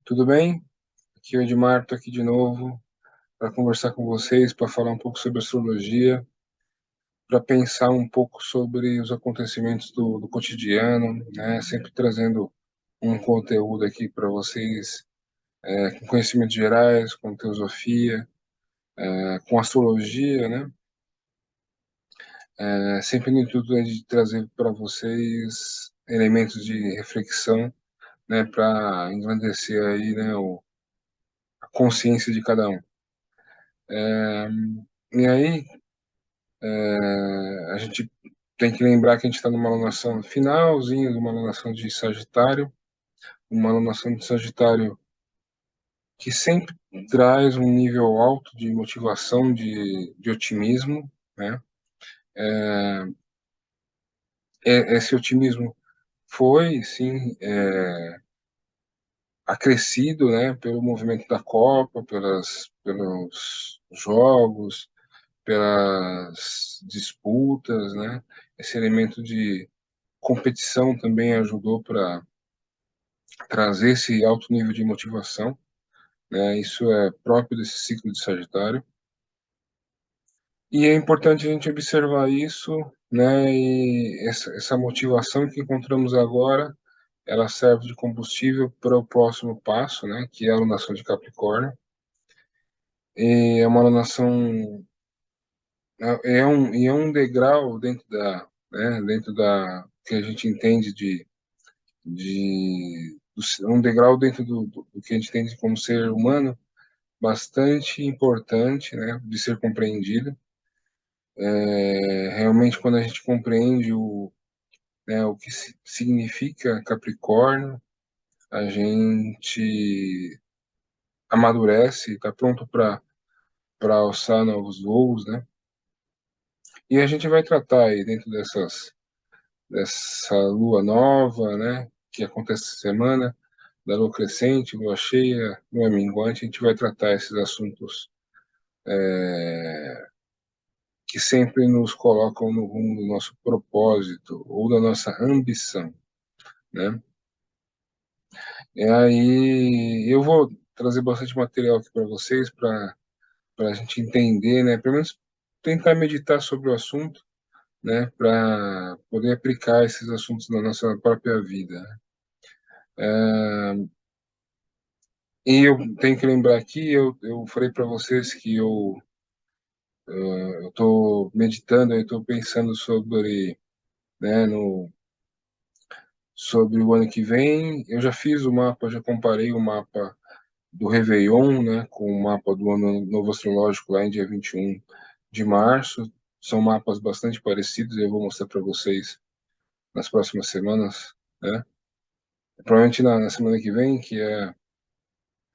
Tudo bem? Aqui é o Edmar, estou aqui de novo para conversar com vocês, para falar um pouco sobre astrologia, para pensar um pouco sobre os acontecimentos do cotidiano, né? Sempre trazendo um conteúdo aqui para vocês, com conhecimentos gerais, com teosofia, com astrologia, né? Sempre no intuito de trazer para vocês elementos de reflexão, né? Para engrandecer aí, né? A consciência de cada um. E aí, a gente tem que lembrar que a gente está numa alunação finalzinho de uma alunação de Sagitário, uma alunação de Sagitário que sempre traz um nível alto de motivação, de otimismo, né? Esse otimismo foi, sim, acrescido, né, pelo movimento da Copa, pelos jogos, pelas disputas, né? Esse elemento de competição também ajudou para trazer esse alto nível de motivação, né? Isso é próprio desse ciclo de Sagitário. E é importante a gente observar isso, né? E essa motivação que encontramos agora, ela serve de combustível para o próximo passo, né? Que é a alunação de Capricórnio. E é uma alunação, é um degrau dentro da que a gente entende um degrau dentro do que a gente entende como ser humano, bastante importante, né, de ser compreendido. Realmente, quando a gente compreende o que significa Capricórnio, a gente amadurece, está pronto para alçar novos voos, né? E a gente vai tratar aí dentro dessa lua nova, né, que acontece essa semana, da lua crescente, lua cheia, lua minguante, a gente vai tratar esses assuntos que sempre nos colocam no rumo do nosso propósito ou da nossa ambição, né? E aí eu vou trazer bastante material aqui para vocês para a gente entender, né? Pelo menos tentar meditar sobre o assunto, né? Para poder aplicar esses assuntos na nossa própria vida, né? E eu tenho que lembrar aqui, eu falei para vocês que eu estou meditando, eu estou pensando sobre, né, no sobre o ano que vem. Eu já fiz o mapa, já comparei o mapa do Réveillon, né, com o mapa do Ano Novo Astrológico lá em dia 21 de março. São mapas bastante parecidos, eu vou mostrar para vocês nas próximas semanas, né? Provavelmente na semana que vem, que é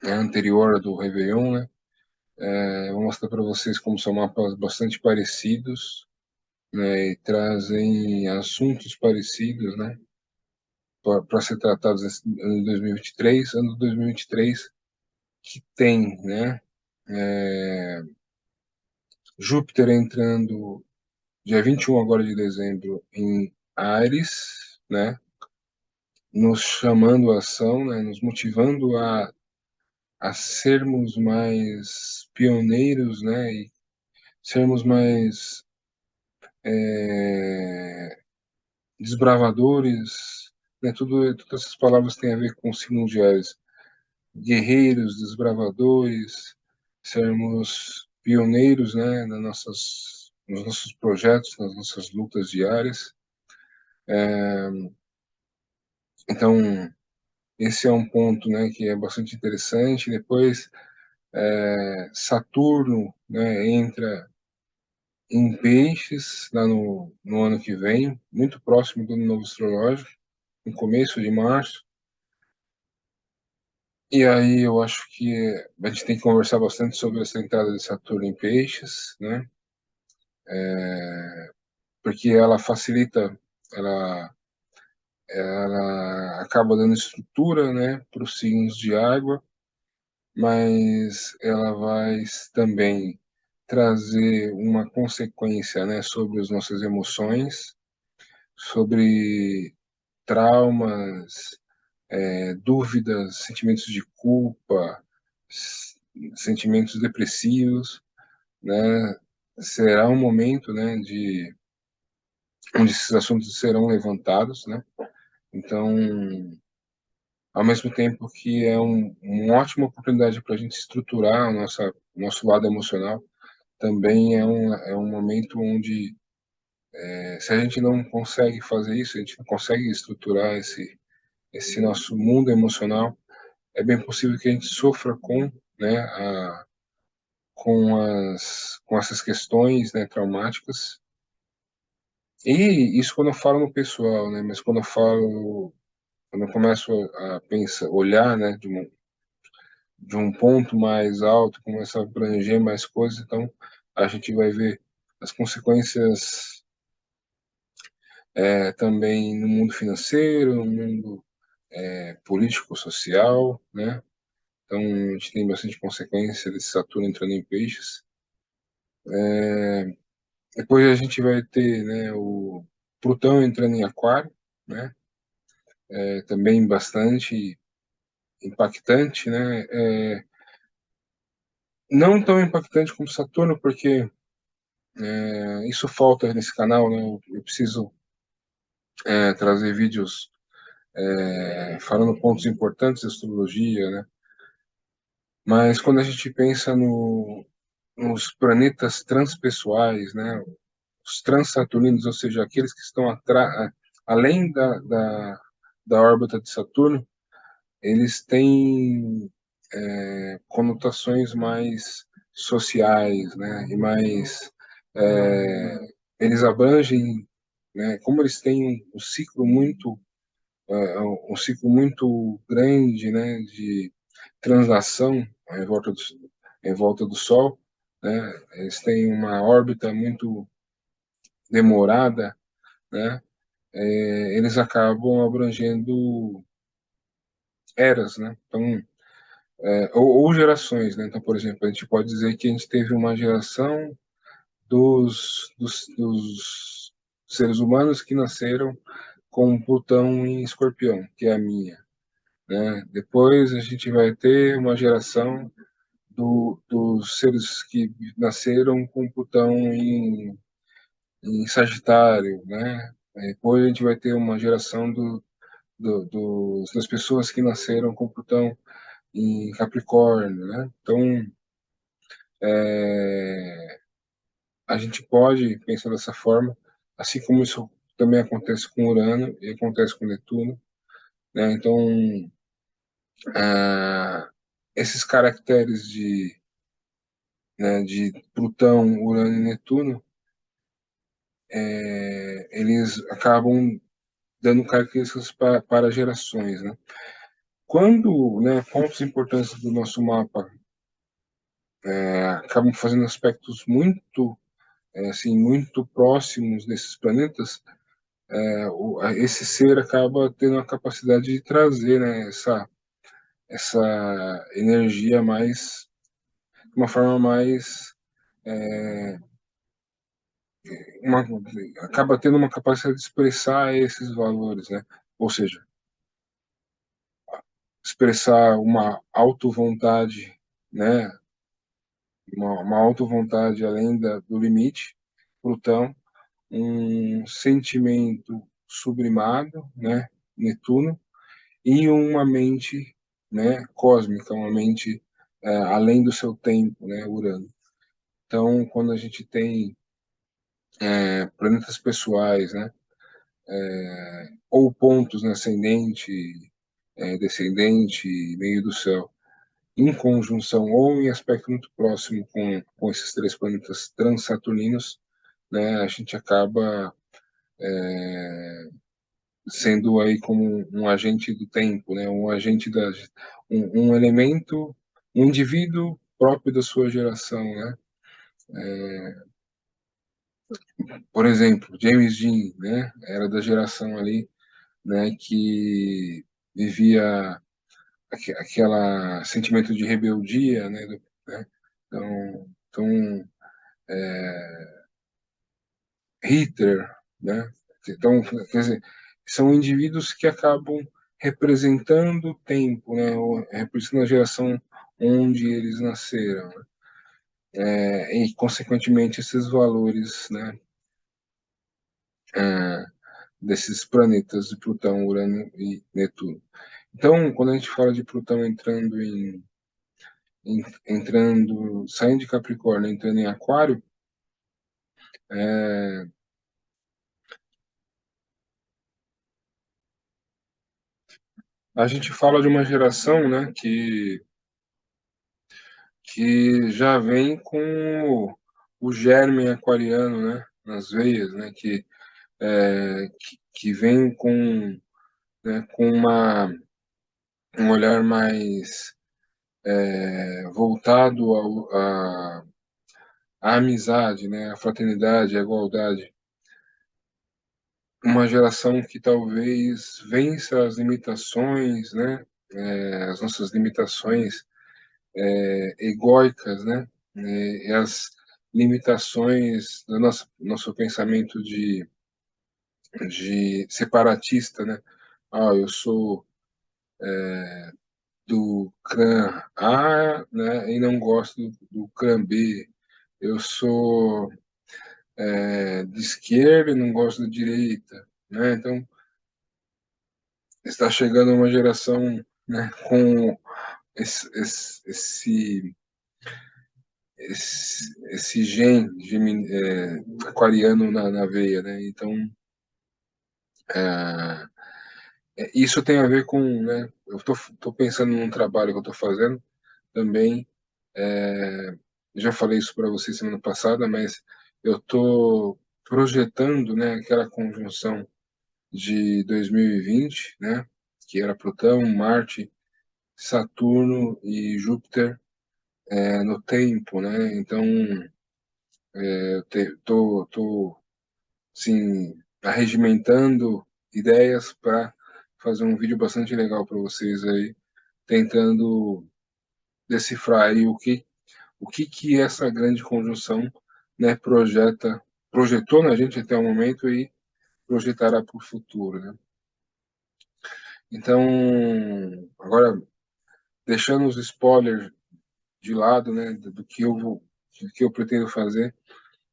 a anterior do Réveillon, né? Eu vou mostrar para vocês como são mapas bastante parecidos, né, e trazem assuntos parecidos, né, para ser tratados nesse ano de 2023, ano de 2023 que tem, né, Júpiter entrando dia 21 agora de dezembro em Áries, né, nos chamando à ação, né, nos motivando a sermos mais pioneiros, né, e sermos mais é, desbravadores, né, todas essas palavras têm a ver com signos de Ares. Guerreiros, desbravadores, sermos pioneiros, né, nos nossos projetos, nas nossas lutas diárias. Então, esse é um ponto, né, que é bastante interessante. Depois, Saturno, né, entra em Peixes lá no ano que vem, muito próximo do ano novo astrológico, no começo de março. E aí eu acho que a gente tem que conversar bastante sobre essa entrada de Saturno em Peixes, né? Porque ela facilita, ela, ela acaba dando estrutura, né, para os signos de água, mas ela vai também trazer uma consequência, né, sobre as nossas emoções, sobre traumas, dúvidas, sentimentos de culpa, sentimentos depressivos, né? Será um momento, né, onde esses assuntos serão levantados, né? Então, ao mesmo tempo que é uma ótima oportunidade para a gente estruturar nosso lado emocional, também é um momento onde, se a gente não consegue fazer isso, a gente não consegue estruturar esse nosso mundo emocional, é bem possível que a gente sofra né, com essas questões, né, traumáticas. E isso quando eu falo no pessoal, né, mas quando eu começo a pensar, olhar, né, de um ponto mais alto, começar a abranger mais coisas, então a gente vai ver as consequências também no mundo financeiro, no mundo político-social, né? Então a gente tem bastante consequência desse Saturno entrando em peixes. Depois a gente vai ter, né, o Plutão entrando em Aquário, né? Também bastante impactante, né? Não tão impactante como Saturno, porque isso falta nesse canal, né? Eu preciso trazer vídeos falando pontos importantes da astrologia, né? Mas quando a gente pensa nos planetas transpessoais, né? Os transsaturninos, ou seja, aqueles que estão além da órbita de Saturno, eles têm conotações mais sociais, né? E mais eles abrangem, né? Como eles têm um ciclo muito grande, né? De translação em volta do Sol, né? Eles têm uma órbita muito demorada, né? Eles acabam abrangendo eras, né? Então, ou gerações, né? Então, por exemplo, a gente pode dizer que a gente teve uma geração dos seres humanos que nasceram com Plutão em Escorpião, que é a minha, né? Depois a gente vai ter uma geração dos seres que nasceram com Plutão em Sagitário, né? Depois a gente vai ter uma geração das pessoas que nasceram com Plutão em Capricórnio, né? Então, é, a gente pode pensar dessa forma, assim como isso também acontece com Urano e acontece com Netuno, né? Então, ah, esses caracteres de Plutão, Urano e Netuno, eles acabam dando características para gerações, né? Quando, né, pontos importantes do nosso mapa acabam fazendo aspectos assim, muito próximos desses planetas, esse ser acaba tendo a capacidade de trazer, né, essa energia mais, de uma forma mais, uma, acaba tendo uma capacidade de expressar esses valores, né? Ou seja, expressar uma auto-vontade, né? Uma auto-vontade além do limite, Plutão, um sentimento sublimado, né? Netuno, e uma mente, né, cósmica, uma mente além do seu tempo, né, Urano. Então, quando a gente tem planetas pessoais, né, ou pontos no ascendente, descendente, meio do céu, em conjunção ou em aspecto muito próximo com esses três planetas transsaturninos, né, a gente acaba sendo aí como um agente do tempo, né, um elemento, um indivíduo próprio da sua geração, né? Por exemplo, James Dean, né, era da geração ali, né, que vivia aquela sentimento de rebeldia, né? Então Hitler, né? Então, quer dizer, são indivíduos que acabam representando o tempo, né, ou representando a geração onde eles nasceram, né, e consequentemente esses valores, né, é, desses planetas de Plutão, Urano e Netuno. Então, quando a gente fala de Plutão entrando, saindo de Capricórnio, entrando em Aquário, é, a gente fala de uma geração, né, que já vem com o germe aquariano, né, nas veias, né, que vem com, né, com um olhar mais voltado à amizade, né, à fraternidade, à igualdade. Uma geração que talvez vença as limitações, né, as nossas limitações egóicas, né, e as limitações do nosso pensamento de separatista, né? Ah, eu sou do clã A, né, e não gosto do clã B. Eu sou de esquerda e não gosto da direita, né? Então, está chegando uma geração, né, com esse aquariano na veia, né? Então, é, isso tem a ver com, né? Eu tô pensando num trabalho que eu estou fazendo também. Já falei isso para você semana passada, mas eu estou projetando, né, aquela conjunção de 2020, né, que era Plutão, Marte, Saturno e Júpiter no tempo, né? Então, tô assim, arregimentando ideias para fazer um vídeo bastante legal para vocês aí, tentando decifrar aí o que essa grande conjunção, né, projetou na gente até o momento e projetará para o futuro, né? Então, agora deixando os spoilers de lado, né, do que eu pretendo fazer,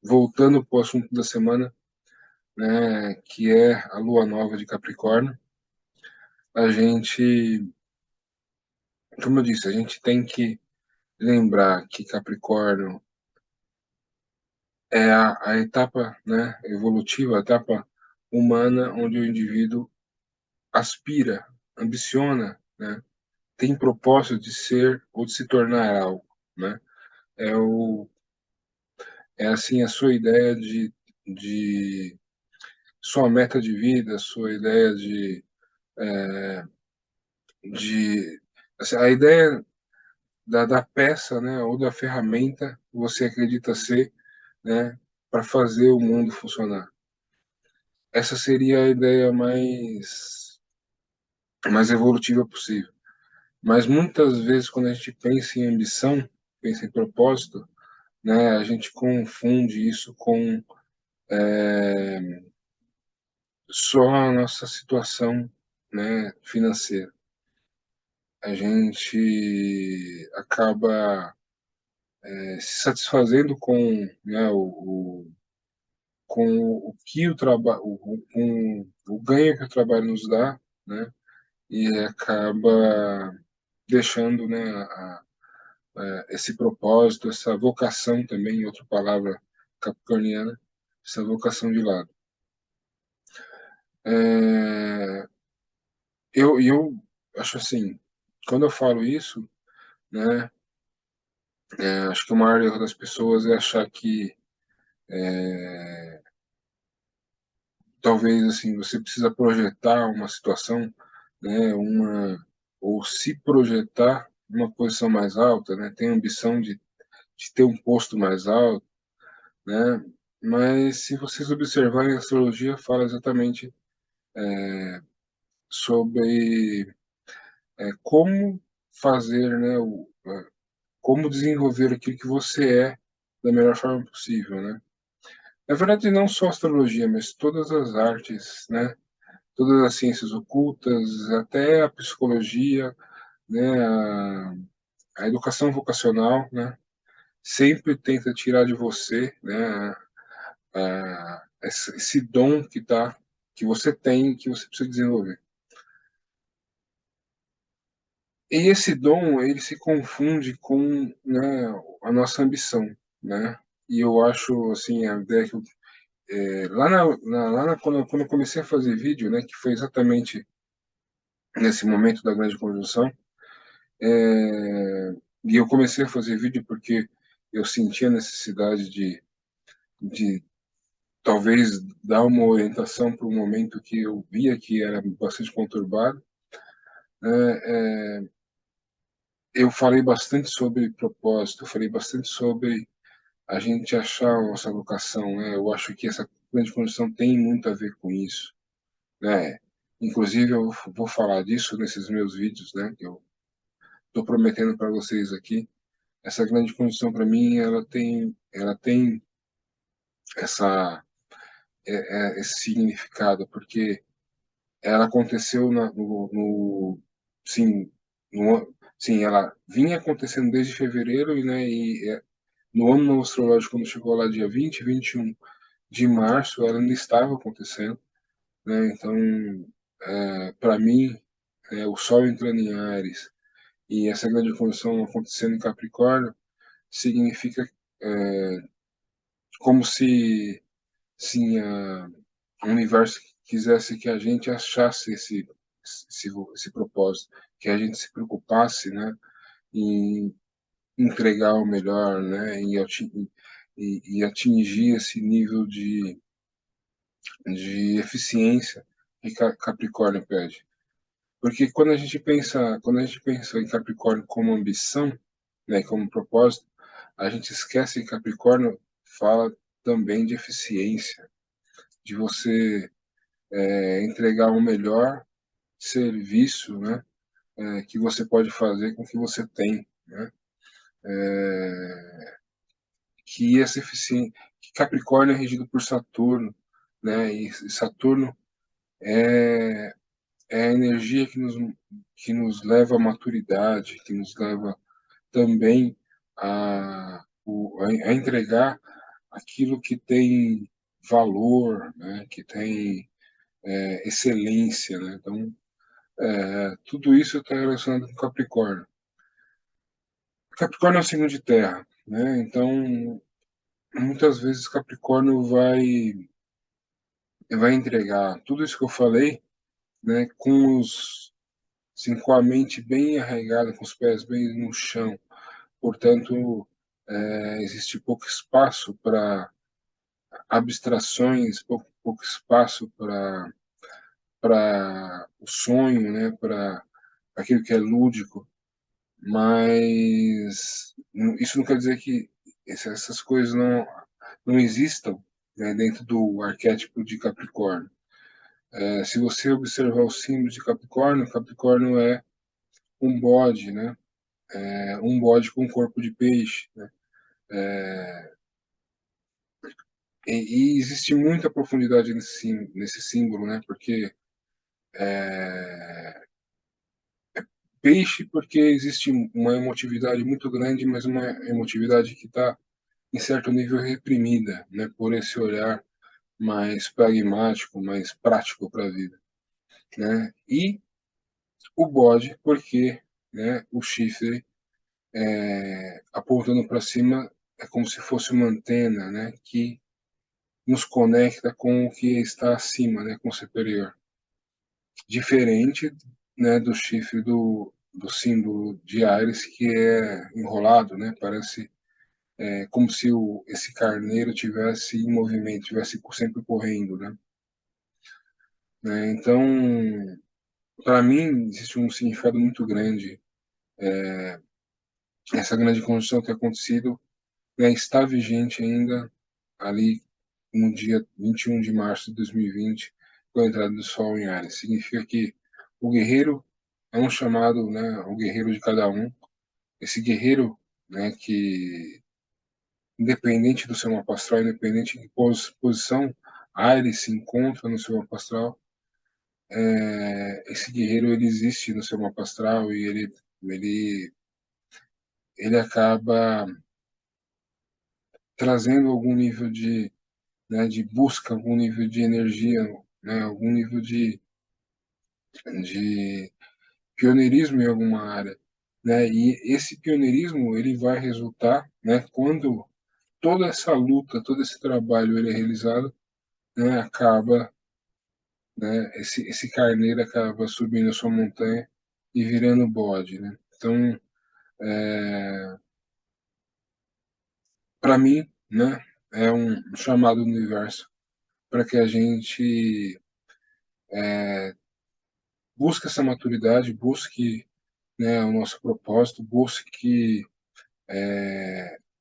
voltando para o assunto da semana, né, que é a lua nova de Capricórnio, a gente, como eu disse, a gente tem que lembrar que Capricórnio é a etapa, né, evolutiva, a etapa humana onde o indivíduo aspira, ambiciona, né, tem propósito de ser ou de se tornar algo, né? É o é assim a sua ideia de sua meta de vida, sua ideia de assim, a ideia da peça, né, ou da ferramenta que você acredita ser, né, para fazer o mundo funcionar. Essa seria a ideia mais evolutiva possível. Mas muitas vezes, quando a gente pensa em ambição, pensa em propósito, né, a gente confunde isso com só a nossa situação, né, financeira. A gente acaba se satisfazendo com, né, com o que o trabalho, com o ganho que o trabalho nos dá, né, e acaba deixando, né, esse propósito, essa vocação também, outra palavra capricorniana, essa vocação de lado. É, eu acho assim, quando eu falo isso, né, acho que o maior erro das pessoas é achar que talvez assim você precisa projetar uma situação, né, ou se projetar numa posição mais alta, né, tem ambição de ter um posto mais alto, né, mas se vocês observarem a astrologia fala exatamente sobre como fazer, né, como desenvolver aquilo que você é da melhor forma possível, né? Na verdade, não só a astrologia, mas todas as artes, né? todas as ciências ocultas, até a psicologia, né, a educação vocacional, né, sempre tenta tirar de você, né, esse dom que você tem, que você precisa desenvolver. E esse dom, ele se confunde com, né, a nossa ambição, né? E eu acho, assim, a ideia que quando eu comecei a fazer vídeo, né, que foi exatamente nesse momento da grande conjunção, e eu comecei a fazer vídeo porque eu sentia a necessidade de talvez dar uma orientação para um momento que eu via que era bastante conturbado, né? Eu falei bastante sobre propósito, eu falei bastante sobre a gente achar a nossa vocação, né? Eu acho que essa grande condição tem muito a ver com isso, né? Inclusive eu vou falar disso nesses meus vídeos, né? Que eu estou prometendo para vocês aqui. Essa grande condição para mim, ela tem essa esse significado, porque ela aconteceu sim, sim, ela vinha acontecendo desde fevereiro e, né, no ano novo astrológico, quando chegou lá dia 20, 21 de março, ela ainda estava acontecendo, né? Então, para mim, o Sol entrando em Áries e essa grande conjunção acontecendo em Capricórnio significa é, como se sim, o universo quisesse que a gente achasse esse propósito, que a gente se preocupasse, né, em entregar o melhor, né, e atingir esse nível de eficiência que Capricórnio pede. Porque quando a gente pensa em Capricórnio como ambição, né, como propósito, a gente esquece que Capricórnio fala também de eficiência, de você entregar o melhor serviço, né, que você pode fazer com o que você tem, né? Que essa eficiência, que Capricórnio é regido por Saturno, né? E Saturno é a energia que nos leva à maturidade, que nos leva também a entregar aquilo que tem valor, né? Que tem excelência, né? Então, tudo isso está relacionado com Capricórnio. Capricórnio é o signo de terra, né? Então, muitas vezes Capricórnio vai entregar tudo isso que eu falei, né? Com a mente bem arraigada, com os pés bem no chão. Portanto, existe pouco espaço para abstrações, pouco espaço para o sonho, né? Para aquilo que é lúdico. Mas isso não quer dizer que essas coisas não existam, né, dentro do arquétipo de Capricórnio. Se você observar os símbolos de Capricórnio, Capricórnio é um bode, né? Um bode com corpo de peixe, né? E existe muita profundidade nesse símbolo, né? Porque peixe, porque existe uma emotividade muito grande, mas uma emotividade que está em certo nível reprimida, né? Por esse olhar mais pragmático, mais prático para a vida, né? E o bode, porque, né, o chifre apontando para cima é como se fosse uma antena, né, que nos conecta com o que está acima, né, com o superior. Diferente, né, do chifre do símbolo de Ares, que é enrolado, né, parece como se esse carneiro tivesse em movimento, tivesse sempre correndo, né? Então, para mim, existe um significado muito grande. Essa grande conjunção que tem acontecido, né, está vigente ainda ali no dia 21 de março de 2020, com a entrada do Sol em Áries. Significa que o guerreiro é um chamado, né, o guerreiro de cada um. Esse guerreiro, né, que independente do seu mapa astral, independente de posição Áries se encontra no seu mapa astral, esse guerreiro ele existe no seu mapa astral e ele, ele acaba trazendo algum nível de, né, de busca, algum nível de energia, né, algum nível de pioneirismo em alguma área, né? E esse pioneirismo ele vai resultar, né, quando toda essa luta, todo esse trabalho ele é realizado, né, acaba, né, esse carneiro acaba subindo a sua montanha e virando bode, né? Então, para mim, né, é um chamado do universo para que a gente busque essa maturidade, busque, né, o nosso propósito, busque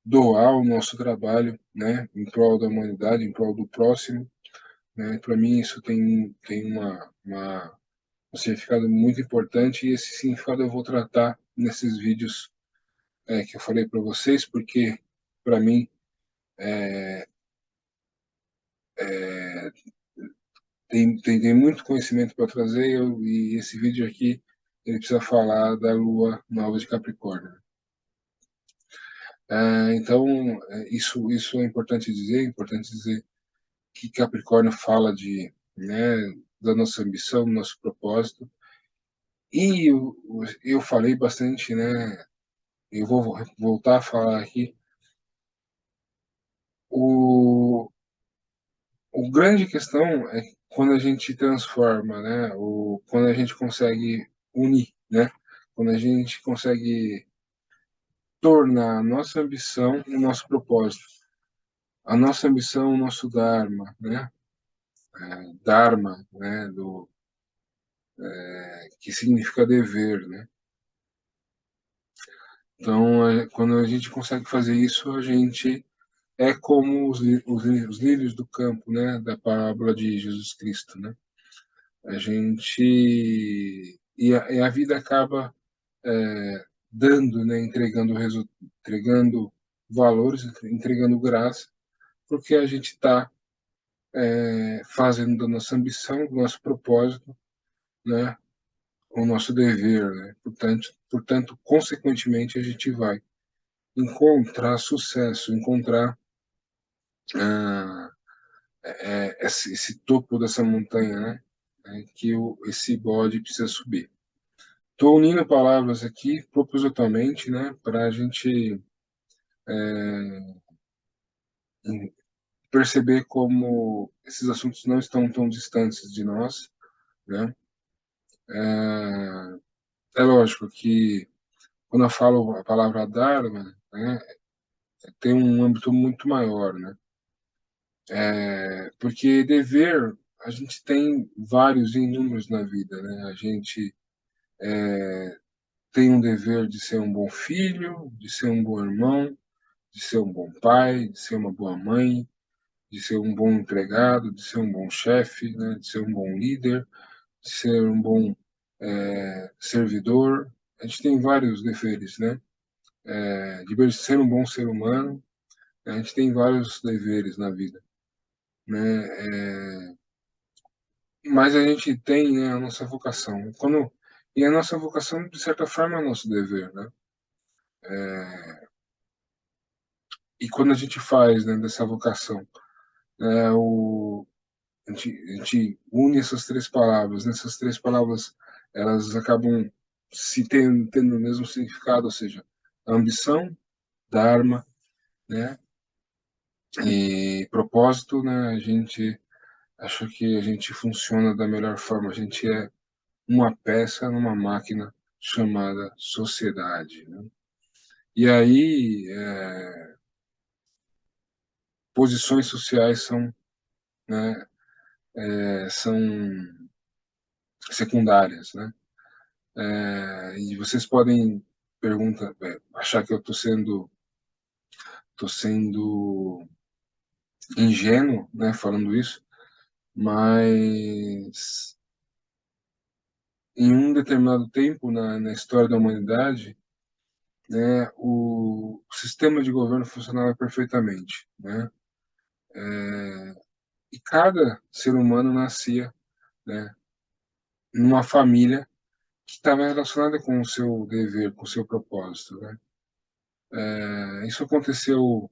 doar o nosso trabalho, né, em prol da humanidade, em prol do próximo, né? Para mim isso tem um significado muito importante e esse significado eu vou tratar nesses vídeos que eu falei para vocês, porque para mim tem muito conhecimento para trazer e esse vídeo aqui ele precisa falar da Lua Nova de Capricórnio. Então, isso é importante dizer que Capricórnio fala de, né, da nossa ambição, do nosso propósito. E eu falei bastante, né, eu vou voltar a falar aqui, o, o grande questão é quando a gente transforma, né, quando a gente consegue unir, né, quando a gente consegue tornar a nossa ambição o nosso propósito, a nossa ambição o nosso dharma, né, dharma, né, que significa dever, né. Então, quando a gente consegue fazer isso, a gente é como os lírios do campo, né, da parábola de Jesus Cristo, né? A gente e a vida acaba dando, né, entregando valores, entregando graça, porque a gente está fazendo da nossa ambição, do nosso propósito, né, o nosso dever, né? Consequentemente, a gente vai encontrar sucesso, encontrar ah, esse topo dessa montanha, né? Que esse bode precisa subir. Estou unindo palavras aqui propositalmente, né? Para a gente perceber como esses assuntos não estão tão distantes de nós, né? É lógico que quando eu falo a palavra Dharma, né? Tem um âmbito muito maior, né? Porque dever a gente tem vários e inúmeros na vida, né? A gente tem um dever de ser um bom filho, de ser um bom irmão, de ser um bom pai, de ser uma boa mãe, de ser um bom empregado, de ser um bom chefe, né? De ser um bom líder, de ser um bom servidor. A gente tem vários deveres, né? De ser um bom ser humano, a gente tem vários deveres na vida, né? Mas a gente tem, né, a nossa vocação. E a nossa vocação, de certa forma, é o nosso dever, né? E quando a gente faz, né, dessa vocação, né, a gente une essas três palavras. Nessas três palavras, elas acabam tendo o mesmo significado, ou seja, ambição, dharma, né, e propósito, né, a gente acha que a gente funciona da melhor forma. A gente é uma peça numa máquina chamada sociedade, né? E aí, posições sociais são, né, são secundárias, né? E vocês podem achar que eu tô sendo ingênuo, né, falando isso, mas em um determinado tempo na história da humanidade, né, o sistema de governo funcionava perfeitamente, né? E cada ser humano nascia, né, numa família que estava relacionada com o seu dever, com o seu propósito, né? Isso aconteceu,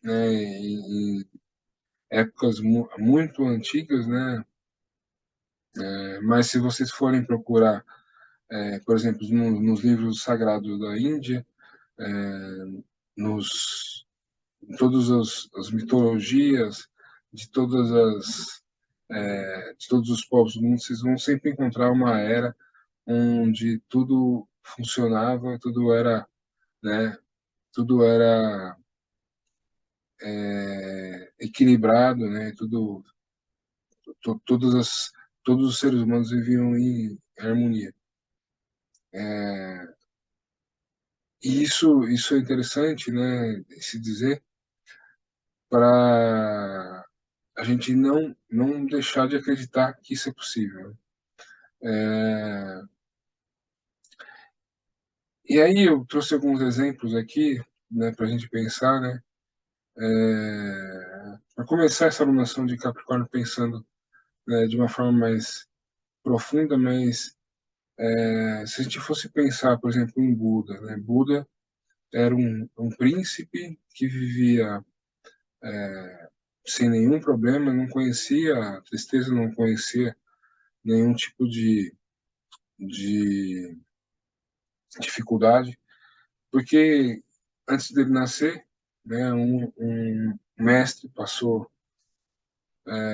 né, em épocas muito antigas, né? Mas se vocês forem procurar, por exemplo, nos livros sagrados da Índia, nos em todas as mitologias de de todos os povos do mundo, vocês vão sempre encontrar uma era onde tudo funcionava, né, tudo era equilibrado, né, to, todas as, todos os seres humanos viviam em harmonia. E isso é interessante, né, se dizer, para a gente não deixar de acreditar que isso é possível. É, e aí eu trouxe alguns exemplos aqui, né, para a gente pensar, né, para começar essa alunação de Capricórnio pensando, né, de uma forma mais profunda, mas se a gente fosse pensar, por exemplo, em Buda, né, Buda era um príncipe que vivia sem nenhum problema, não conhecia a tristeza, não conhecia nenhum tipo de dificuldade, porque antes dele nascer, né, um mestre passou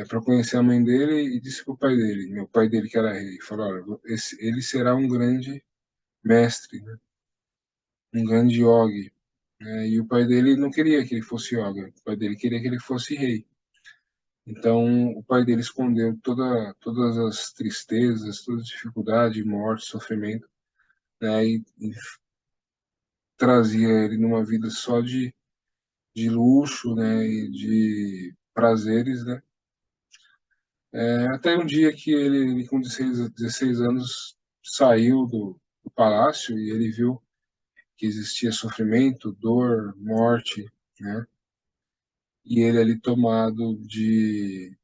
para conhecer a mãe dele e disse para o pai dele, meu pai dele que era rei, falou, olha, ele será um grande mestre, né, um grande yogi, né, e o pai dele não queria que ele fosse yogi, o pai dele queria que ele fosse rei. Então o pai dele escondeu todas as tristezas, toda dificuldade, morte, sofrimento, né, e trazia ele numa vida só de luxo, né, e de prazeres, né. Até um dia que ele com 16 anos, saiu do palácio e ele viu que existia sofrimento, dor, morte, né? E ele ali tomado de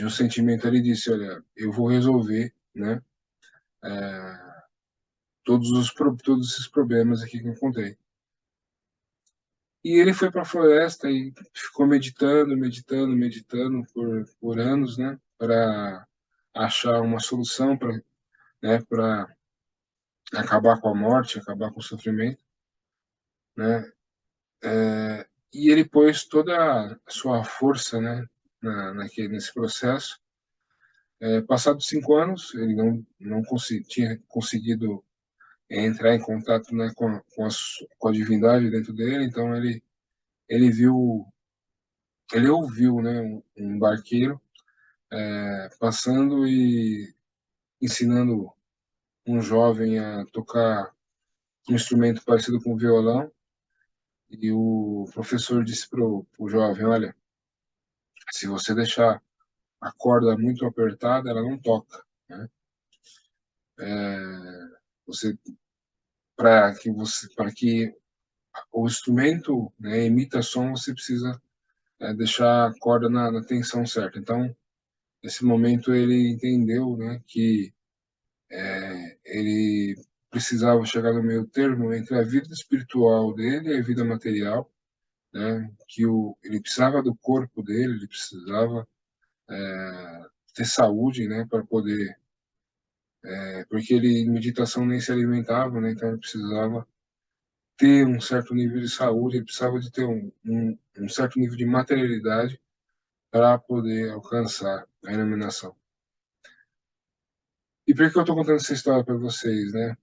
um sentimento, ele disse, olha, eu vou resolver, né, todos esses problemas aqui que eu encontrei. E ele foi para a floresta e ficou meditando por anos, né, para achar uma solução para, né, para acabar com a morte, acabar com o sofrimento, né? E ele pôs toda a sua força, né, nesse processo. Passados 5 anos, ele não tinha conseguido entrar em contato, né, com a divindade dentro dele, então ele viu, ele ouviu, né, um barqueiro passando e ensinando um jovem a tocar um instrumento parecido com o violão, e o professor disse para o jovem, olha, se você deixar a corda muito apertada, ela não toca, né? Você para que o instrumento, né, emita som, você precisa deixar a corda na tensão certa. Então, nesse momento ele entendeu, né, que ele precisava chegar no meio termo entre a vida espiritual dele e a vida material, né, que ele precisava do corpo dele, ele precisava ter saúde, né, para poder, porque ele em meditação nem se alimentava, né, então ele precisava ter um certo nível de saúde, ele precisava de ter um certo nível de materialidade para poder alcançar a iluminação. E por que eu estou contando essa história para vocês, né?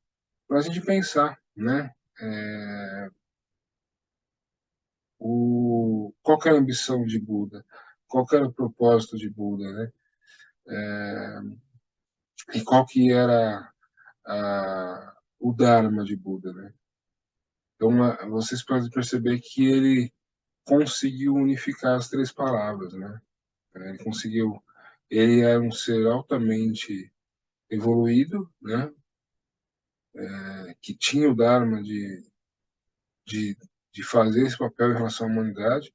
Para a gente pensar, né? Qual que era a ambição de Buda? Qual que era o propósito de Buda, né? E qual que era o Dharma de Buda, né? Então, vocês podem perceber que ele conseguiu unificar as três palavras, né? Ele conseguiu. Ele é um ser altamente evoluído, né? Que tinha o Dharma de, de fazer esse papel em relação à humanidade,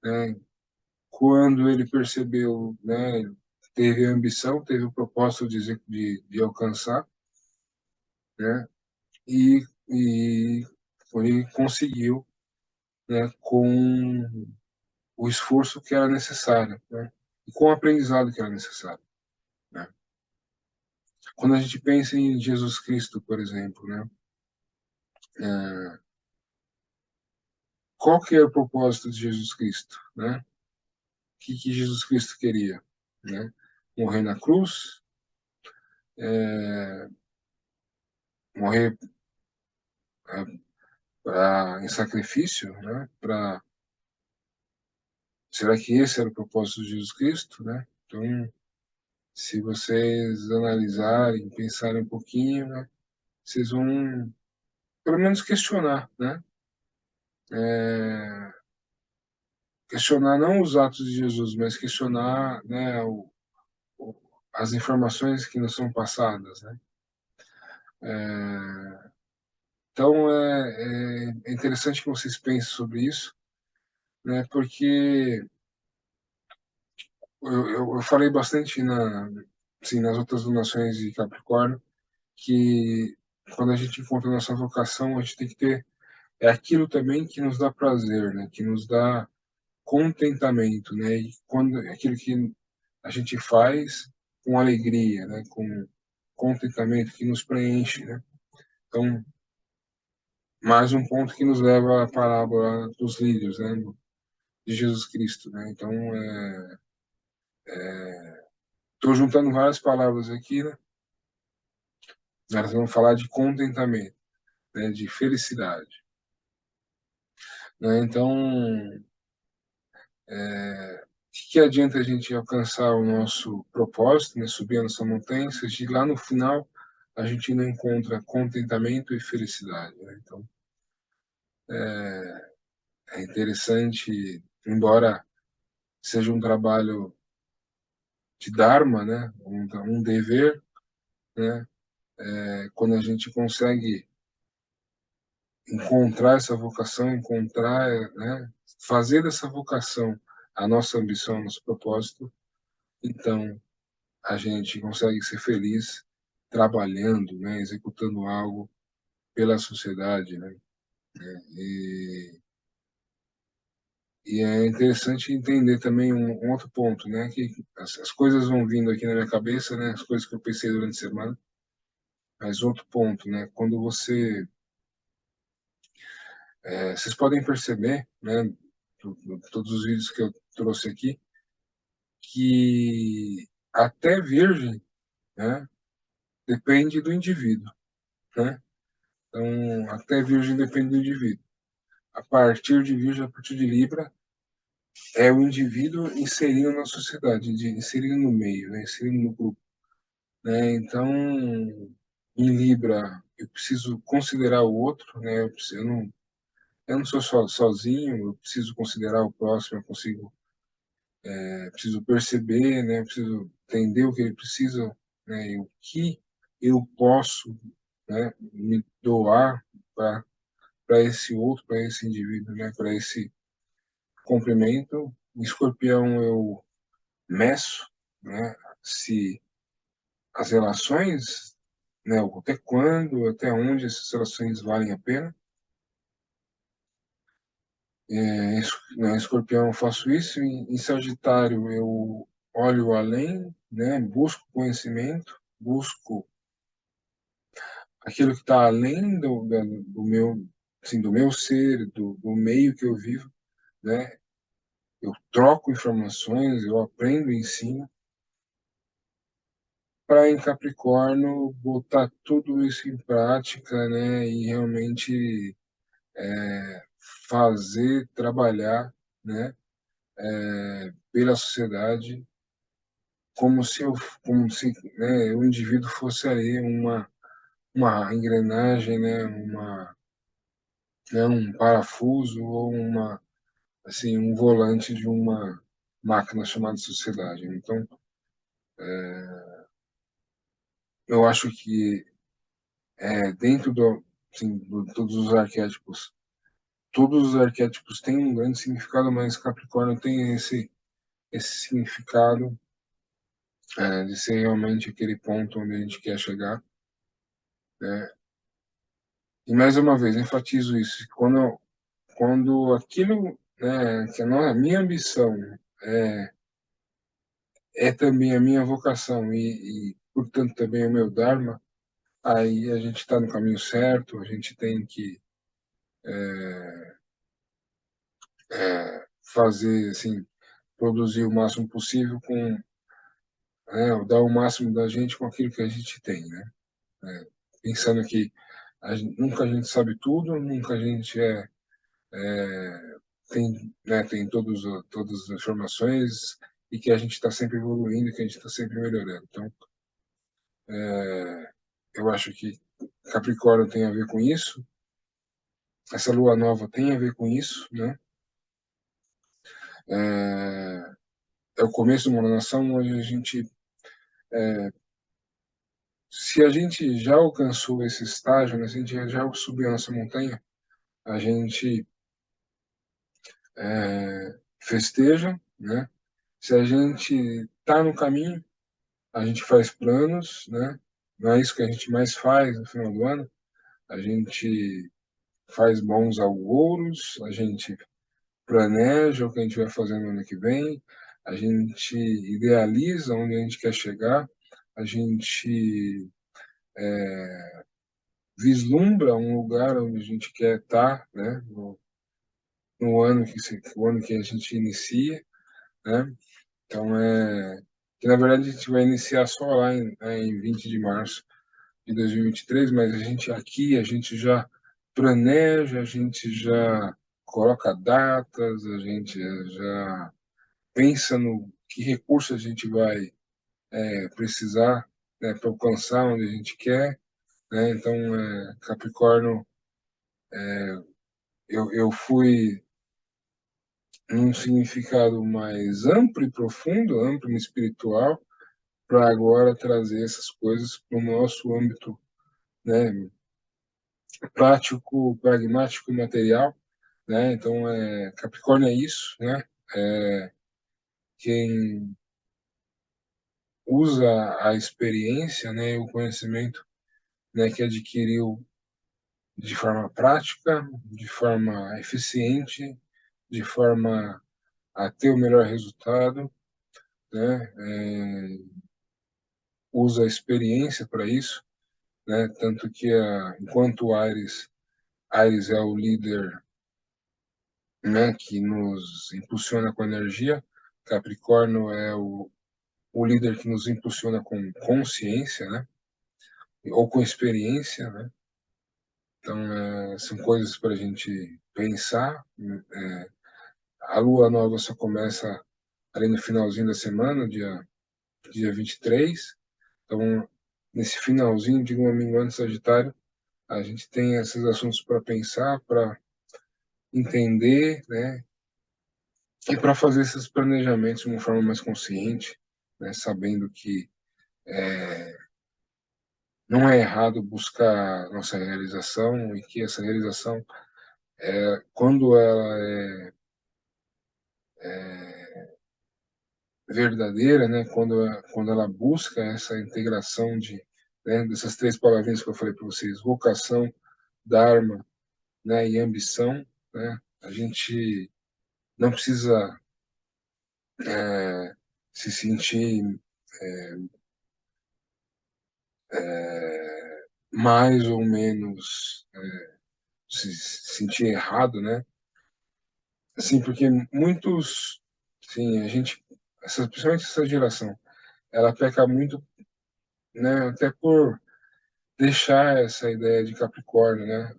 né? Quando ele percebeu, né? teve a ambição, teve o propósito de alcançar, né? E ele conseguiu, né, com o esforço que era necessário, né? E com o aprendizado que era necessário, né? Quando a gente pensa em Jesus Cristo, por exemplo, né? É, qual que é o propósito de Jesus Cristo, né? O que Jesus Cristo queria, né? Morrer na cruz, é, morrer em sacrifício, né? Será que esse era o propósito de Jesus Cristo, né? Então, se vocês analisarem, pensarem um pouquinho, né? Vocês vão, pelo menos, questionar, né? É, questionar não os atos de Jesus, mas questionar, né, o, as informações que nos são passadas, né? É, então é interessante que vocês pensem sobre isso, né? Porque eu falei bastante assim, nas outras lunações de Capricórnio que quando a gente encontra a nossa vocação, a gente tem que ter aquilo também que nos dá prazer, né? Que nos dá contentamento, né? E quando aquilo que a gente faz com alegria, né? Com contentamento que nos preenche, né? Então, mais um ponto que nos leva à parábola dos lírios, né? De Jesus Cristo, né? Então, estou juntando várias palavras aqui, né? Nós vamos falar de contentamento, né? De felicidade, né? Então, que adianta a gente alcançar o nosso propósito, né? Subir a nossa montanha, se lá no final a gente não encontra contentamento e felicidade, né? Então, é interessante, embora seja um trabalho de Dharma, né? Um dever, né? Quando a gente consegue encontrar essa vocação, encontrar, né? Fazer dessa vocação a nossa ambição, nosso propósito, então a gente consegue ser feliz trabalhando, né? Executando algo pela sociedade, né? E, e é interessante entender também um outro ponto, né? Que as coisas vão vindo aqui na minha cabeça, né? As coisas que eu pensei durante a semana. Mas outro ponto, né? Quando vocês podem perceber, né? Todos os vídeos que eu trouxe aqui, que até virgem, né? Depende do indivíduo, né? Então, até virgem depende do indivíduo. A partir de virgem, a partir de Libra, é o indivíduo inserindo na sociedade, inserindo no meio, né? Inserindo no grupo, né? Então, em Libra, eu preciso considerar o outro, né? Eu não sou sozinho, eu preciso considerar o próximo, preciso perceber, né? Eu preciso entender o que ele precisa, né? E o que eu posso, né? Me doar para esse outro, para esse indivíduo, né? Para esse complemento. Em Escorpião eu meço, né? Se as relações, né? Até quando, até onde essas relações valem a pena. Em Escorpião eu faço isso, em Sagitário eu olho além, né? Busco conhecimento, busco aquilo que está além do meu, assim, do meu ser, do meio que eu vivo, né? Eu troco informações, eu aprendo e ensino, para em Capricórnio botar tudo isso em prática, né? E realmente fazer, trabalhar, né? Pela sociedade como se como se, né, o indivíduo fosse ali uma engrenagem, né, um parafuso ou assim, um volante de uma máquina chamada sociedade. Então, eu acho que dentro assim, todos os arquétipos, todos os arquétipos têm um grande significado, mas Capricórnio tem esse significado de ser realmente aquele ponto onde a gente quer chegar, né? E mais uma vez, enfatizo isso, quando aquilo, né, que a minha ambição é, é também a minha vocação portanto, também o meu Dharma, aí a gente está no caminho certo, a gente tem que fazer, assim, produzir o máximo possível dar o máximo da gente com aquilo que a gente tem, né? É, pensando que nunca a gente sabe tudo, nunca a gente tem todas as informações e que a gente está sempre evoluindo, que a gente está sempre melhorando. Então, eu acho que Capricórnio tem a ver com isso, essa lua nova tem a ver com isso, né? É, é o começo de uma nação onde a gente, se a gente já alcançou esse estágio, né, se a gente já subiu essa montanha, a gente festeja, né? Se a gente está no caminho, a gente faz planos, né? Não é isso que a gente mais faz no final do ano. A gente faz bons augouros, a gente planeja o que a gente vai fazer no ano que vem, a gente idealiza onde a gente quer chegar, a gente vislumbra um lugar onde a gente quer estar, né? No ano o ano que a gente inicia, né? Então que na verdade a gente vai iniciar só lá em 20 de março de 2023, mas a gente já planeja, a gente já coloca datas, a gente já pensa no que recurso a gente vai precisar, né, para alcançar onde a gente quer, né? Então, Capricórnio, eu fui num significado mais amplo e profundo, amplo e espiritual, para agora trazer essas coisas para o nosso âmbito, né, prático, pragmático e material, né? Então, Capricórnio é isso, né? É quem usa a experiência, né, o conhecimento, né, que adquiriu de forma prática, de forma eficiente, de forma a ter o melhor resultado, né? Usa a experiência para isso, né? Tanto que enquanto Ares é o líder, né, que nos impulsiona com energia, Capricórnio é o líder que nos impulsiona com consciência, né? Ou com experiência, né? Então, são coisas para a gente pensar. A lua nova só começa ali no finalzinho da semana, dia 23. Então, nesse finalzinho de lua minguante Sagitário, a gente tem esses assuntos para pensar, para entender, né? E para fazer esses planejamentos de uma forma mais consciente, né? Sabendo que não é errado buscar nossa realização e que essa realização, quando ela é verdadeira, né, quando ela busca essa integração né, dessas três palavrinhas que eu falei para vocês, vocação, dharma, né, e ambição, né, a gente não precisa se sentir mais ou menos se sentir errado, né? Assim, porque muitos, sim, principalmente essa geração, ela peca muito, né, até por deixar essa ideia de Capricórnio, né?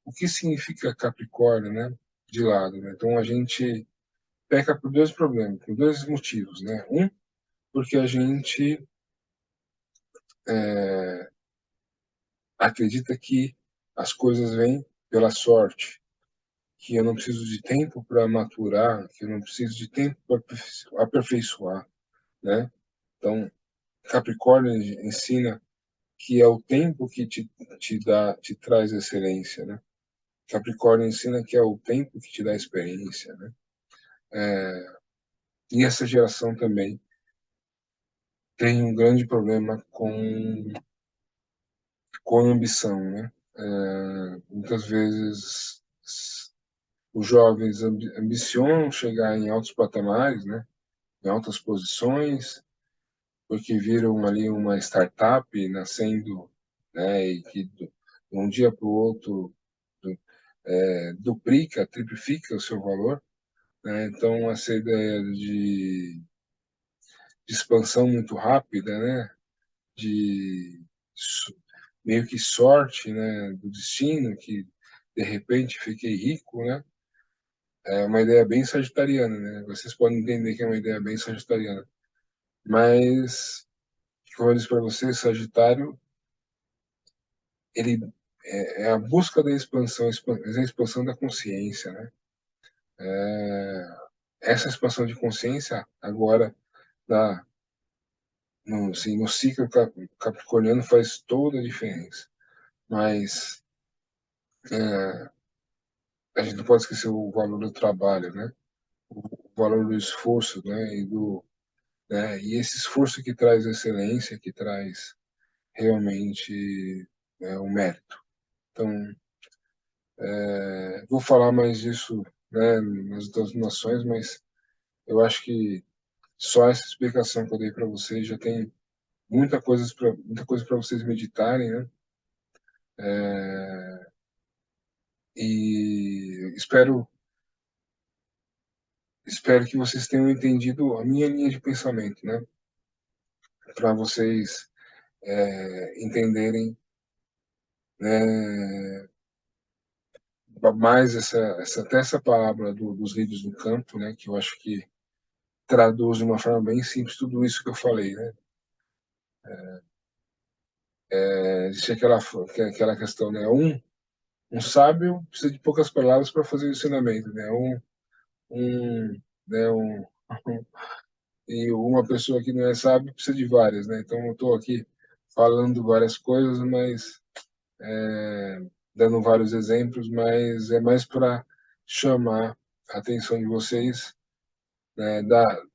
O que significa Capricórnio, né? De lado, né? Então a gente peca por dois problemas, por dois motivos, né? Um, porque a gente acredita que as coisas vêm pela sorte, que eu não preciso de tempo para maturar, que eu não preciso de tempo para aperfeiçoar, né? Então, Capricórnio ensina que é o tempo que te traz excelência, né? Capricórnio ensina que é o tempo que te dá experiência, né? E essa geração também tem um grande problema com a ambição, né? Muitas vezes os jovens ambicionam chegar em altos patamares, né? Em altas posições, porque viram ali uma startup nascendo, né? E que de um dia para o outro duplica, triplifica o seu valor, né? Então essa ideia de expansão muito rápida, né? De meio que sorte, né, do destino, que de repente fiquei rico, né? É uma ideia bem sagitariana, né? Vocês podem entender que é uma ideia bem sagitariana. Mas, como eu disse para vocês, Sagitário, ele é a busca da expansão, a expansão da consciência, né? Essa expansão de consciência agora da no, assim, no ciclo capricorniano faz toda a diferença. Mas a gente não pode esquecer o valor do trabalho, né? O valor do esforço, né? E esse esforço que traz excelência, que traz realmente o mérito. Então, vou falar mais disso, né, nas outras nações, mas eu acho que só essa explicação que eu dei para vocês já tem muita coisa para vocês meditarem, né? E espero que vocês tenham entendido a minha linha de pensamento, né? Para vocês entenderem, né, mais até essa palavra dos lírios do campo, né, que eu acho que traduz de uma forma bem simples tudo isso que eu falei, né? Existe aquela questão, né? Um sábio precisa de poucas palavras para fazer o ensinamento, né? Né, e uma pessoa que não é sábio precisa de várias, né? Então eu estou aqui falando várias coisas, mas dando vários exemplos, mas é mais para chamar a atenção de vocês, né?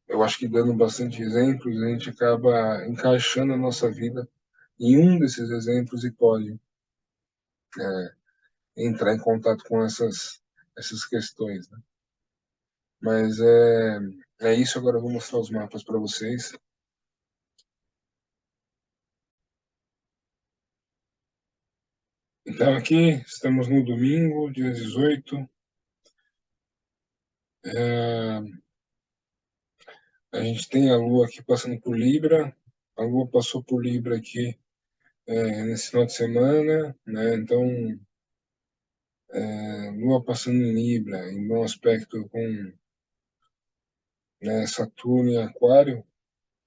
Eu acho que dando bastante exemplos, a gente acaba encaixando a nossa vida em um desses exemplos e pode entrar em contato com essas questões, né? Mas é isso. Agora eu vou mostrar os mapas para vocês. Então aqui estamos no domingo, dia 18. A gente tem a Lua aqui passando por Libra. A Lua passou por Libra aqui nesse final de semana, né? Então, Lua passando em Libra, em bom aspecto com, né, Saturno em Aquário,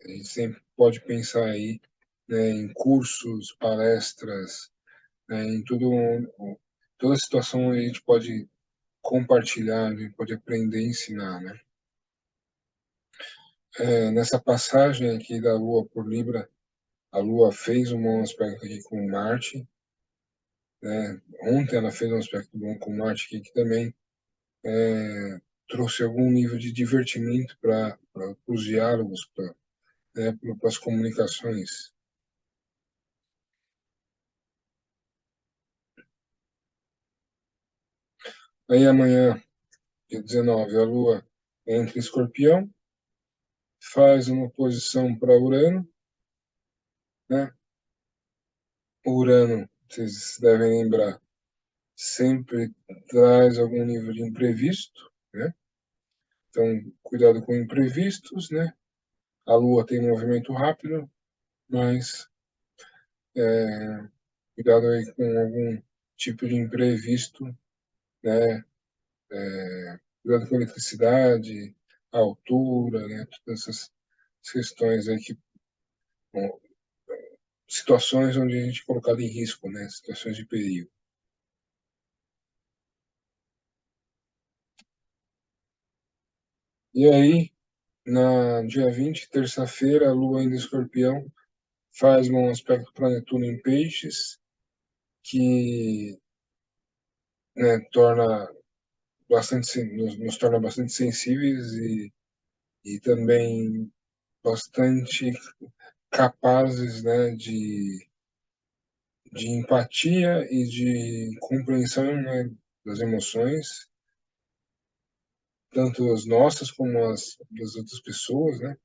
a gente sempre pode pensar aí, né, em cursos, palestras, né, em toda situação onde a gente pode compartilhar, a gente pode aprender e ensinar, né? Nessa passagem aqui da Lua por Libra, a Lua fez um bom aspecto aqui com Marte, né? Ontem ela fez um aspecto bom com Marte aqui, que também trouxe algum nível de divertimento para os diálogos, para as comunicações. Aí amanhã, dia 19, a Lua entra em Escorpião, faz uma posição para Urano, né? Urano, vocês devem lembrar, sempre traz algum nível de imprevisto, né? Então, cuidado com imprevistos, né? A Lua tem movimento rápido, mas cuidado aí com algum tipo de imprevisto, né? Cuidado com eletricidade, a altura, né? Todas essas questões aí bom, situações onde a gente é colocado em risco, né? Situações de perigo. E aí, na dia 20, terça-feira, a Lua em Escorpião faz um aspecto para Netuno em Peixes, que, né, nos torna bastante sensíveis e também bastante capazes, né, de empatia e de compreensão, né, das emoções, tanto as nossas como as das outras pessoas, né?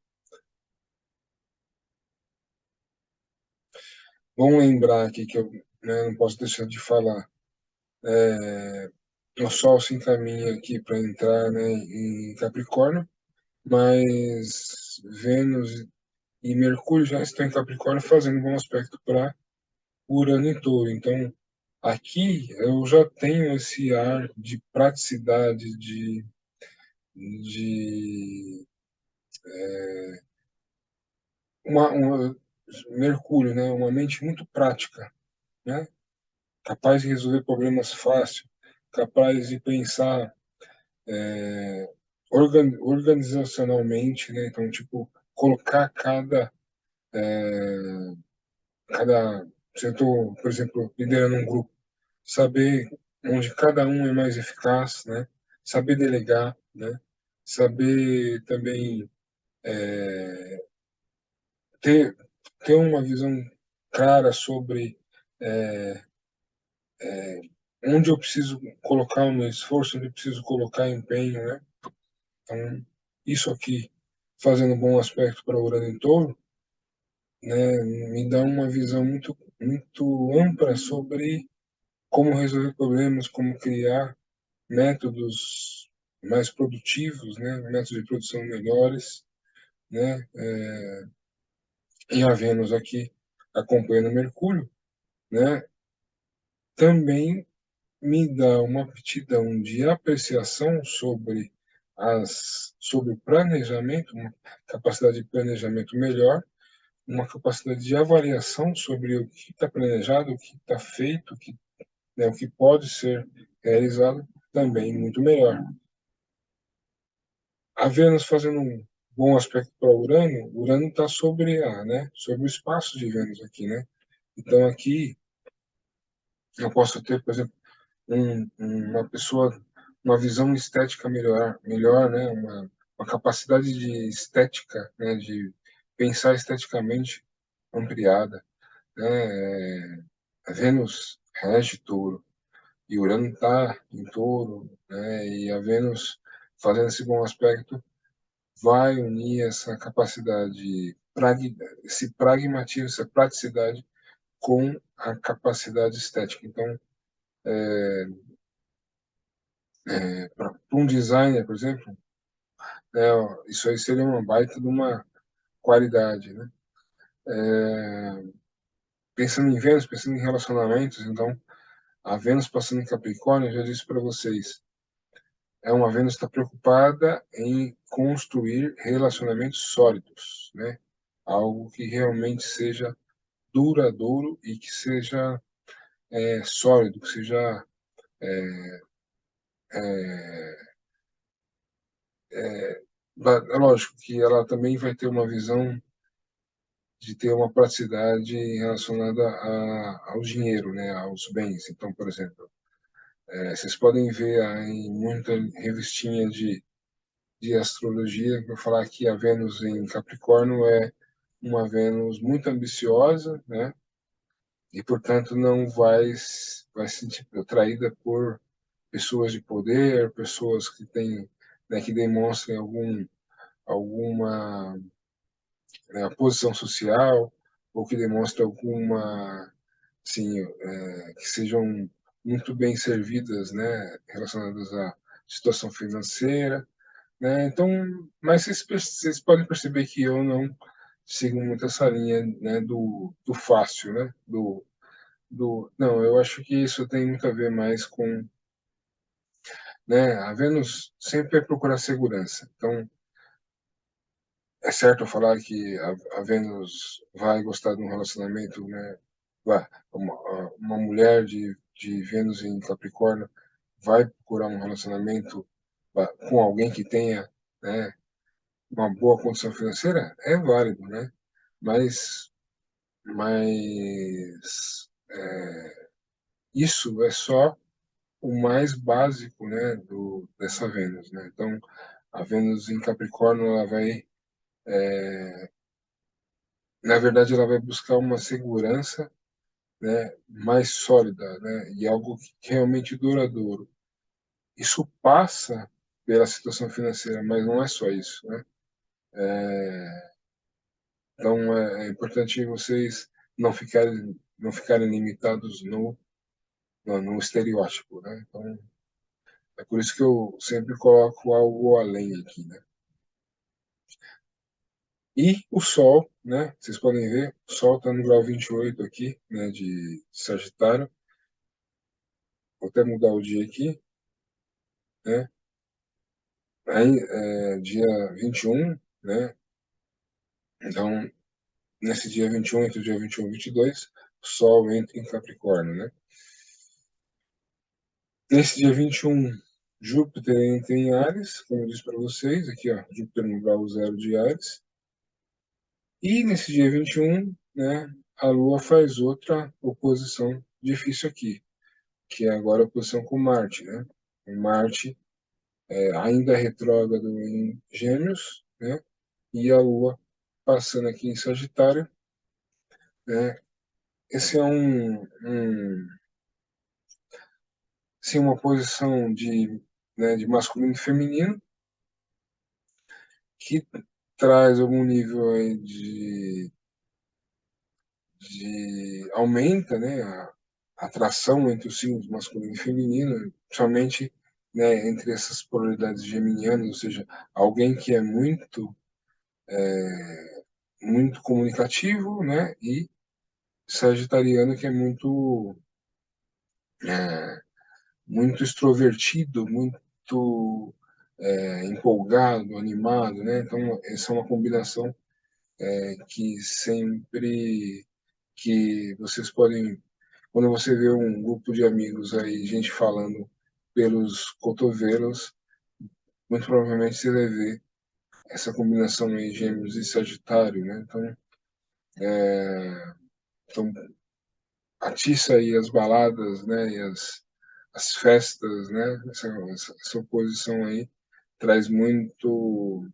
Vamos lembrar aqui que eu, né, não posso deixar de falar. O Sol se encaminha aqui para entrar, né, em Capricórnio, mas Vênus e Mercúrio já estão em Capricórnio fazendo um bom aspecto para Urano em Touro. Então, aqui eu já tenho esse ar de praticidade, de uma Mercúrio, né, uma mente muito prática, né, capaz de resolver problemas fácil, capaz de pensar organizacionalmente, né, então, tipo, colocar cada, se eu estou, por exemplo, liderando um grupo, saber onde cada um é mais eficaz, né? Saber delegar, né? Saber também ter, ter uma visão clara sobre onde eu preciso colocar o meu esforço, onde eu preciso colocar empenho, né? Então, isso aqui, fazendo um bom aspecto para Urano em Touro, né, me dá uma visão muito ampla sobre como resolver problemas, como criar métodos mais produtivos, né, métodos de produção melhores, né, e a Vênus aqui acompanhando Mercúrio, né, também me dá uma aptidão de apreciação sobre o planejamento, uma capacidade de planejamento melhor, uma capacidade de avaliação sobre o que está planejado, o que está feito, né, o que pode ser realizado também muito melhor. A Vênus fazendo um bom aspecto para Urano, Urano está sobre o espaço de Vênus aqui, né? Então aqui eu posso ter, por exemplo, uma pessoa, uma visão estética melhor, né? Uma capacidade de estética, né? De pensar esteticamente ampliada, né? A Vênus rege Touro e Urano está em Touro, né? E a Vênus fazendo esse bom aspecto vai unir essa capacidade, esse pragmatismo, essa praticidade com a capacidade estética. Então, para um designer, por exemplo, né, isso aí seria uma baita de uma qualidade, né? Pensando em Vênus, pensando em relacionamentos, então, a Vênus passando em Capricórnio, eu já disse para vocês, é uma Vênus que está preocupada em construir relacionamentos sólidos, né? Algo que realmente seja duradouro e que seja sólido, que seja é lógico que ela também vai ter uma visão de ter uma praticidade relacionada ao dinheiro, né, aos bens. Então, por exemplo, vocês podem ver em muita revistinha de astrologia que vai falar que a Vênus em Capricórnio é uma Vênus muito ambiciosa, né, e portanto não vai se sentir atraída por pessoas de poder, pessoas que têm, né, que demonstrem alguma posição social ou que demonstrem alguma, assim, que sejam muito bem servidas, né, relacionadas à situação financeira, né? Então, mas vocês podem perceber que eu não sigo muito essa linha, né, do fácil, né, não, eu acho que isso tem muito a ver mais com, né, a Vênus sempre vai procurar segurança. Então, é certo falar que a Vênus vai gostar de um relacionamento, né? Uma mulher de Vênus em Capricórnio vai procurar um relacionamento com alguém que tenha, né, uma boa condição financeira? É válido, né? Mas, mas isso é só o mais básico, né, dessa Vênus, né? Então, a Vênus em Capricórnio ela vai na verdade, ela vai buscar uma segurança, né, mais sólida, né, e algo que realmente duradouro. Isso passa pela situação financeira, mas não é só isso, né? Então é importante vocês não ficarem limitados no estereótipo, né? Então é por isso que eu sempre coloco algo além aqui, né? E o Sol, né? Vocês podem ver, o Sol está no grau 28 aqui, né? De Sagitário. Vou até mudar o dia aqui, né? Aí, dia 21, né? Então, nesse dia 21, entre o dia 21 e 22, o Sol entra em Capricórnio, né? Nesse dia 21, Júpiter entra em Áries, como eu disse para vocês, aqui, ó, Júpiter no grau zero de Áries. E nesse dia 21, né, a Lua faz outra oposição difícil aqui, que é agora a oposição com Marte, né? O Marte ainda é retrógrado em Gêmeos, né? E a Lua passando aqui em Sagitário, né? Esse é sim, uma posição de masculino e feminino que traz algum nível aí de aumenta, né, a atração entre os signos masculino e feminino, principalmente, né, entre essas polaridades geminianas, ou seja, alguém que é muito comunicativo, né, e sagitariano que é é, muito extrovertido, muito empolgado, animado, né? Então essa é uma combinação que sempre que vocês podem, quando você vê um grupo de amigos aí, gente falando pelos cotovelos, muito provavelmente você vai ver essa combinação aí, Gêmeos e Sagitário, né? Então atiça aí as baladas, né? E as festas, né? Essa oposição aí traz muito,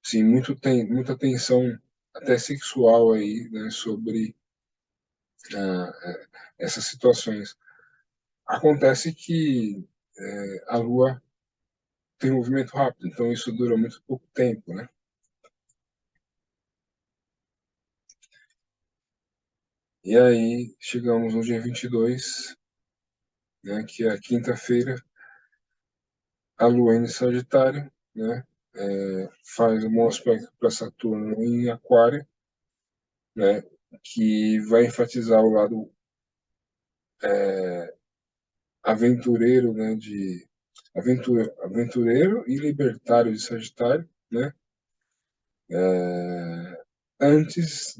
sim, muita tensão até sexual aí, né? Sobre essas situações. Acontece que a Lua tem um movimento rápido, então isso dura muito pouco tempo, né? E aí chegamos no dia 22, né, que é a quinta-feira, a Lua em Sagitário, né, faz um bom aspecto para Saturno em Aquário, né, que vai enfatizar o lado aventureiro, né, aventureiro e libertário de Sagitário, né, antes,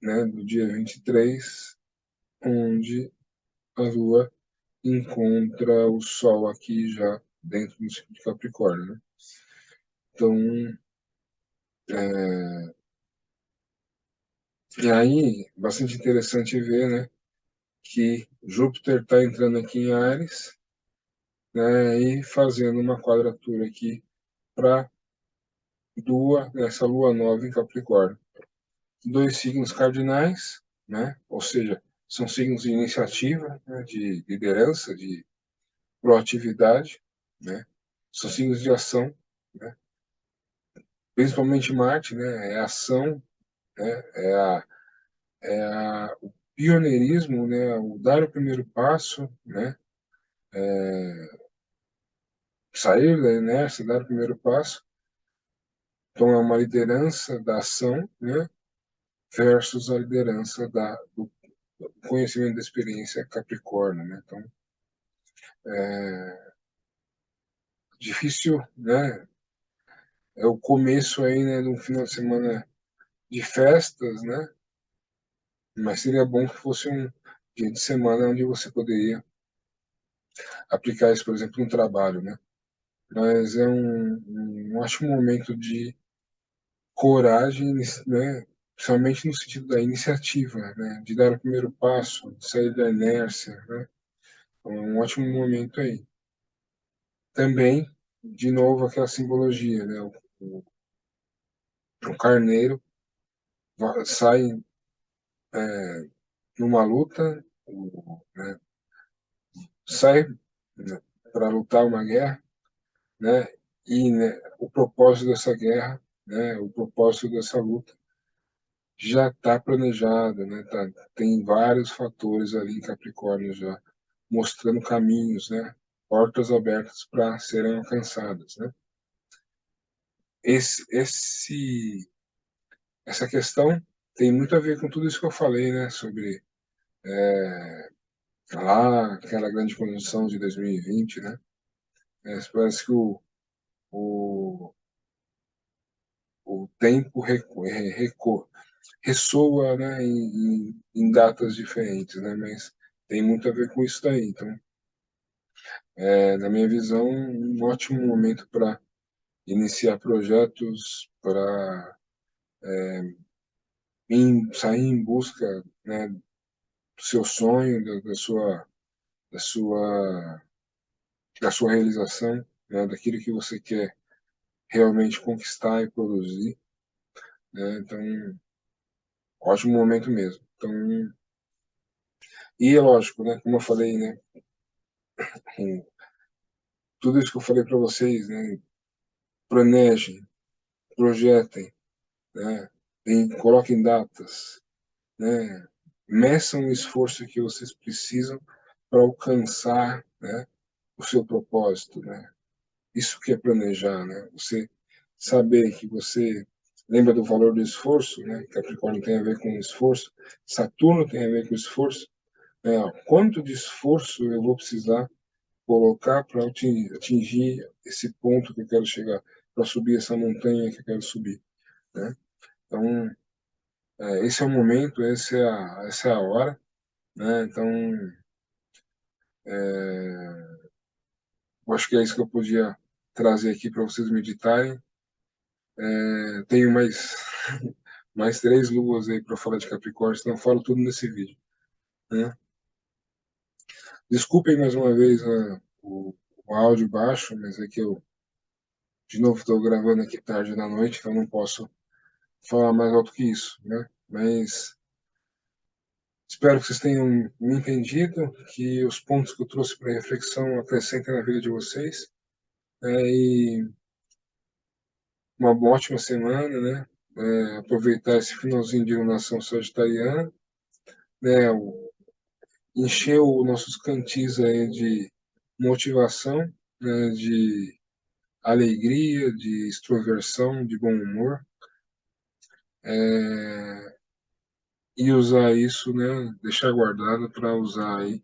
né, do dia 23, onde a Lua encontra o Sol aqui já dentro do signo de Capricórnio, né? Então, e aí, bastante interessante ver, né, que Júpiter está entrando aqui em Áries, né, e fazendo uma quadratura aqui para Lua, nessa Lua nova em Capricórnio. Dois signos cardinais, né, ou seja, são signos de iniciativa, né, de liderança, de proatividade, né, são signos de ação, né, principalmente Marte, né, é ação, né, o pioneirismo, né, o dar o primeiro passo, né, sair da inércia, dar o primeiro passo, então é uma liderança da ação, né, versus a liderança do conhecimento da experiência Capricórnio, né, então difícil, né, é o começo aí, né, de um final de semana de festas, né, mas seria bom que fosse um dia de semana onde você poderia aplicar isso, por exemplo, no trabalho, né, mas é um ótimo momento de coragem, né? Principalmente no sentido da iniciativa, né? De dar o primeiro passo, de sair da inércia, né? Então, é um ótimo momento aí. Também, de novo, aquela simbologia, né? O carneiro, sai numa luta, né, sai, né, para lutar uma guerra, né, e, né, o propósito dessa guerra, né, o propósito dessa luta já está planejado, né, tem vários fatores ali em Capricórnio já mostrando caminhos, né, portas abertas para serem alcançadas, né. Esse, esse, essa questão tem muito a ver com tudo isso que eu falei, né, sobre lá aquela grande conjunção de 2020, né. Parece que o, o tempo ressoa, né, em datas diferentes, né, mas tem muito a ver com isso daí. Então, na minha visão, um ótimo momento para iniciar projetos, para sair em busca, né, do seu sonho, da sua, da sua realização, né, daquilo que você quer realmente conquistar e produzir, né, então, ótimo momento mesmo. Então, e é lógico, né, como eu falei, né, com tudo isso que eu falei para vocês, né, planejem, projetem, né, coloquem datas, né, meçam o esforço que vocês precisam para alcançar, né, o seu propósito, né. Isso que é planejar, né. Você saber que você lembra do valor do esforço, né. Capricórnio tem a ver com esforço, Saturno tem a ver com esforço, né. Quanto de esforço eu vou precisar colocar para atingir esse ponto que eu quero chegar, para subir essa montanha que eu quero subir, né? Então, esse é o momento, essa é a hora, né? Então, eu acho que é isso que eu podia trazer aqui para vocês meditarem. Tenho mais mais 3 luas aí para falar de Capricórnio, senão eu falo tudo nesse vídeo, né? Desculpem mais uma vez, o áudio baixo, mas é que eu de novo estou gravando aqui tarde da noite, então não posso falar mais alto que isso, né? Mas espero que vocês tenham me entendido, que os pontos que eu trouxe para reflexão acrescentem na vida de vocês, e uma ótima semana, né? Aproveitar esse finalzinho de iluminação sagitariana, né? Encher os nossos cantis aí de motivação, né? De alegria, de extroversão, de bom humor, é, e usar isso, né? Deixar guardado para usar aí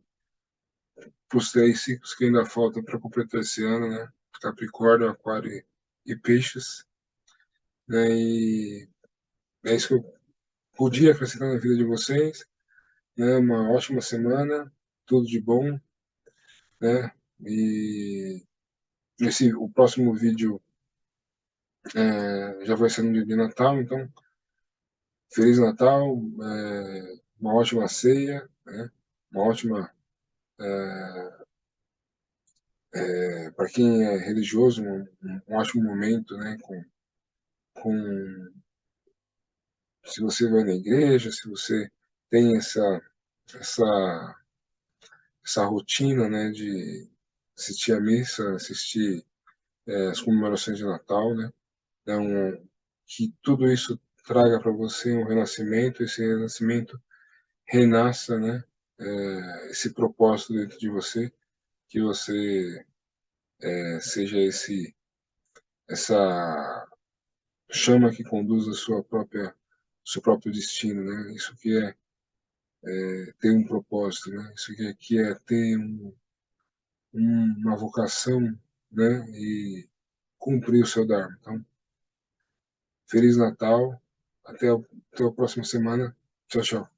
para os 3 ciclos que ainda faltam para completar esse ano, né? Capricórnio, Aquário e Peixes, né? E é isso que eu podia acrescentar na vida de vocês, né? Uma ótima semana, tudo de bom, né? E o próximo vídeo já vai ser no dia de Natal, então Feliz Natal, uma ótima ceia, né? Uma ótima para quem é religioso, um ótimo momento, né? Com se você vai na igreja, se você tem essa, essa rotina, né, de assistir a missa, assistir as comemorações de Natal, né, então que tudo isso traga para você um renascimento, esse renascimento renasça, né, esse propósito dentro de você, que você seja essa chama que conduz a sua própria seu próprio destino, né? Isso que é ter um propósito, né? Isso que é ter uma vocação, né? E cumprir o seu Dharma. Então, Feliz Natal, até a próxima semana. Tchau, tchau.